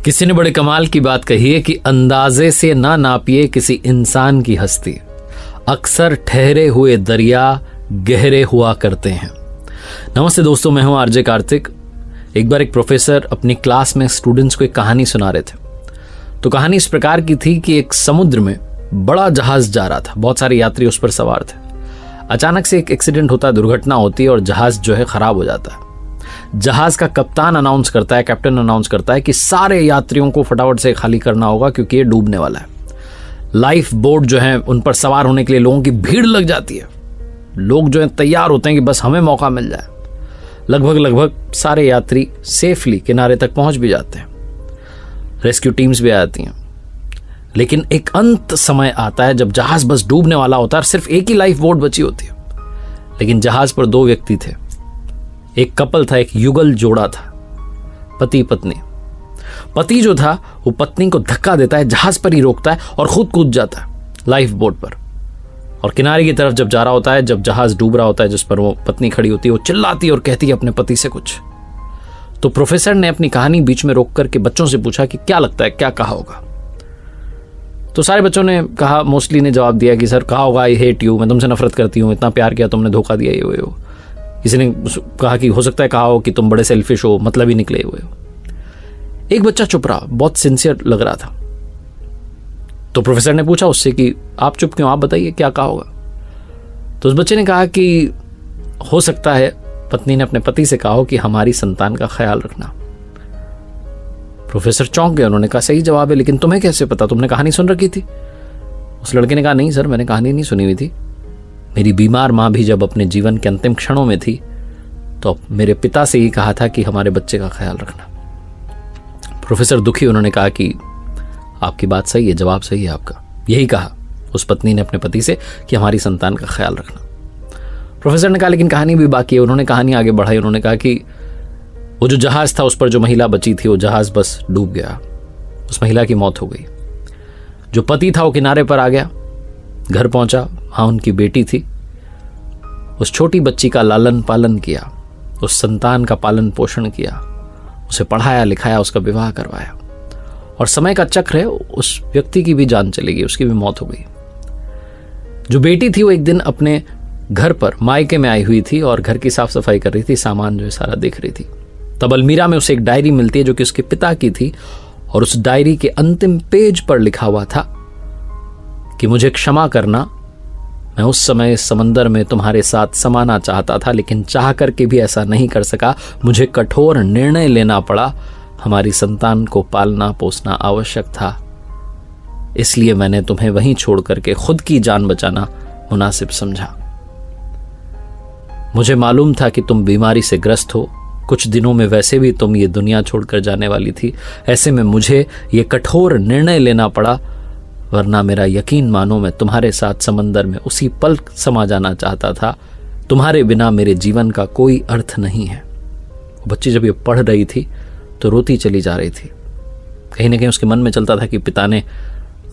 किसी ने बड़े कमाल की बात कही है कि अंदाजे से ना नापिए किसी इंसान की हस्ती, अक्सर ठहरे हुए दरिया गहरे हुआ करते हैं। नमस्ते दोस्तों, मैं हूं आरजे कार्तिक। एक बार एक प्रोफेसर अपनी क्लास में स्टूडेंट्स को एक कहानी सुना रहे थे। तो कहानी इस प्रकार की थी कि एक समुद्र में बड़ा जहाज जा रहा था, बहुत सारे यात्री उस पर सवार थे। अचानक से एक एक्सीडेंट होता है, दुर्घटना होती है और जहाज जो है खराब हो जाता है। जहाज का कप्तान अनाउंस करता है, कैप्टन अनाउंस करता है कि सारे यात्रियों को फटाफट से खाली करना होगा क्योंकि ये डूबने वाला है। लाइफ बोट जो है उन पर सवार होने के लिए लोगों की भीड़ लग जाती है। लोग जो है तैयार होते हैं कि बस हमें मौका मिल जाए। लगभग सारे यात्री सेफली किनारे तक पहुंच भी जाते हैं, रेस्क्यू टीम्स भी आ जाती हैं। लेकिन एक अंत समय आता है जब जहाज बस डूबने वाला होता है। सिर्फ एक ही लाइफ बोट बची होती है, लेकिन जहाज पर दो व्यक्ति थे। एक कपल था, एक युगल जोड़ा था, पति पत्नी। पति जो था वो पत्नी को धक्का देता है, जहाज पर ही रोकता है और खुद कूद जाता है लाइफ बोट पर। और किनारे की तरफ जब जा रहा होता है, जब जहाज डूब रहा होता है, जिस पर वो पत्नी खड़ी होती है, वो चिल्लाती है और कहती है अपने पति से कुछ। तो प्रोफेसर ने अपनी कहानी बीच में रोक करके बच्चों से पूछा कि क्या लगता है, क्या कहा होगा। तो सारे बच्चों ने कहा, मोस्टली ने जवाब दिया कि सर कहा होगा आई हेट यू, मैं तुमसे नफरत करती हूँ, इतना प्यार किया तुमने धोखा दिया, ये हो। किसी ने कहा कि हो सकता है कहा हो कि तुम बड़े सेल्फिश हो, मतलब ही निकले हुए हो। एक बच्चा चुप रहा, बहुत सिंसियर लग रहा था। तो प्रोफेसर ने पूछा उससे कि आप चुप क्यों, आप बताइए क्या कहा होगा। तो उस बच्चे ने कहा कि हो सकता है पत्नी ने अपने पति से कहा हो कि हमारी संतान का ख्याल रखना। प्रोफेसर चौंक गए, उन्होंने कहा सही जवाब है, लेकिन तुम्हें कैसे पता, तुमने कहानी सुन रखी थी। उस लड़के ने कहा नहीं सर, मैंने कहानी नहीं सुनी हुई थी। मेरी बीमार माँ भी जब अपने जीवन के अंतिम क्षणों में थी तो मेरे पिता से ही कहा था कि हमारे बच्चे का ख्याल रखना। प्रोफेसर दुखी, उन्होंने कहा कि आपकी बात सही है, जवाब सही है आपका। यही कहा उस पत्नी ने अपने पति से कि हमारी संतान का ख्याल रखना। प्रोफेसर ने कहा लेकिन कहानी भी बाकी है। उन्होंने कहानी आगे बढ़ाई, उन्होंने कहा कि वो जो जहाज था उस पर जो महिला बची थी, वो जहाज बस डूब गया, उस महिला की मौत हो गई। जो पति था वो किनारे पर आ गया, घर पहुंचा, वहां उनकी बेटी थी। उस छोटी बच्ची का लालन पालन किया, उस संतान का पालन पोषण किया, उसे पढ़ाया लिखाया, उसका विवाह करवाया। और समय का चक्र है, उस व्यक्ति की भी जान चली गई, उसकी भी मौत हो गई। जो बेटी थी वो एक दिन अपने घर पर मायके में आई हुई थी और घर की साफ सफाई कर रही थी, सामान जो है सारा देख रही थी। तब अलमीरा में उसे एक डायरी मिलती है जो कि उसके पिता की थी। और उस डायरी के अंतिम पेज पर लिखा हुआ था कि मुझे क्षमा करना, मैं उस समय समंदर में तुम्हारे साथ समाना चाहता था, लेकिन चाह करके भी ऐसा नहीं कर सका। मुझे कठोर निर्णय लेना पड़ा, हमारी संतान को पालना पोसना आवश्यक था, इसलिए मैंने तुम्हें वहीं छोड़ करके खुद की जान बचाना मुनासिब समझा। मुझे मालूम था कि तुम बीमारी से ग्रस्त हो, कुछ दिनों में वैसे भी तुम ये दुनिया छोड़कर जाने वाली थी। ऐसे में मुझे ये कठोर निर्णय लेना पड़ा, वरना मेरा यकीन मानो मैं तुम्हारे साथ समंदर में उसी पल समा जाना चाहता था। तुम्हारे बिना मेरे जीवन का कोई अर्थ नहीं है। बच्ची जब ये पढ़ रही थी तो रोती चली जा रही थी। कहीं ना कहीं उसके मन में चलता था कि पिता ने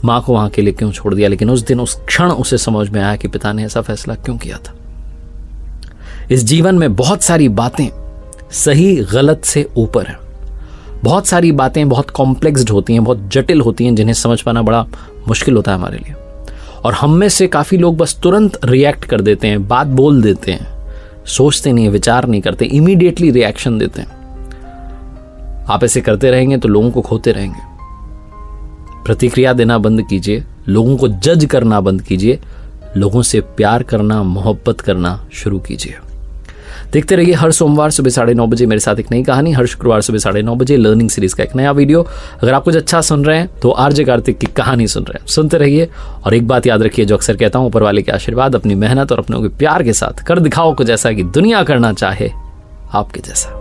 माँ को वहां के लिए क्यों छोड़ दिया, लेकिन उस दिन उस क्षण उसे समझ में आया कि पिता ने ऐसा फैसला क्यों किया था। इस जीवन में बहुत सारी बातें सही गलत से ऊपर है। बहुत सारी बातें बहुत कॉम्प्लेक्स्ड होती हैं, बहुत जटिल होती हैं, जिन्हें समझ पाना बड़ा मुश्किल होता है हमारे लिए। और हम में से काफ़ी लोग बस तुरंत रिएक्ट कर देते हैं, बात बोल देते हैं, सोचते नहीं, विचार नहीं करते, इमीडिएटली रिएक्शन देते हैं। आप ऐसे करते रहेंगे तो लोगों को खोते रहेंगे। प्रतिक्रिया देना बंद कीजिए, लोगों को जज करना बंद कीजिए, लोगों से प्यार करना, मोहब्बत करना शुरू कीजिए। देखते रहिए हर सोमवार सुबह 9:30 बजे मेरे साथ एक नई कहानी, हर शुक्रवार सुबह 9:30 बजे लर्निंग सीरीज का एक नया वीडियो। अगर आप कुछ अच्छा सुन रहे हैं तो आरजे कार्तिक की कहानी सुन रहे हैं, सुनते रहिए। और एक बात याद रखिए जो अक्सर कहता हूं, ऊपर वाले के आशीर्वाद, अपनी मेहनत और अपनों के प्यार के साथ कर दिखाओ कुछ ऐसा कि दुनिया करना चाहे आपके जैसा।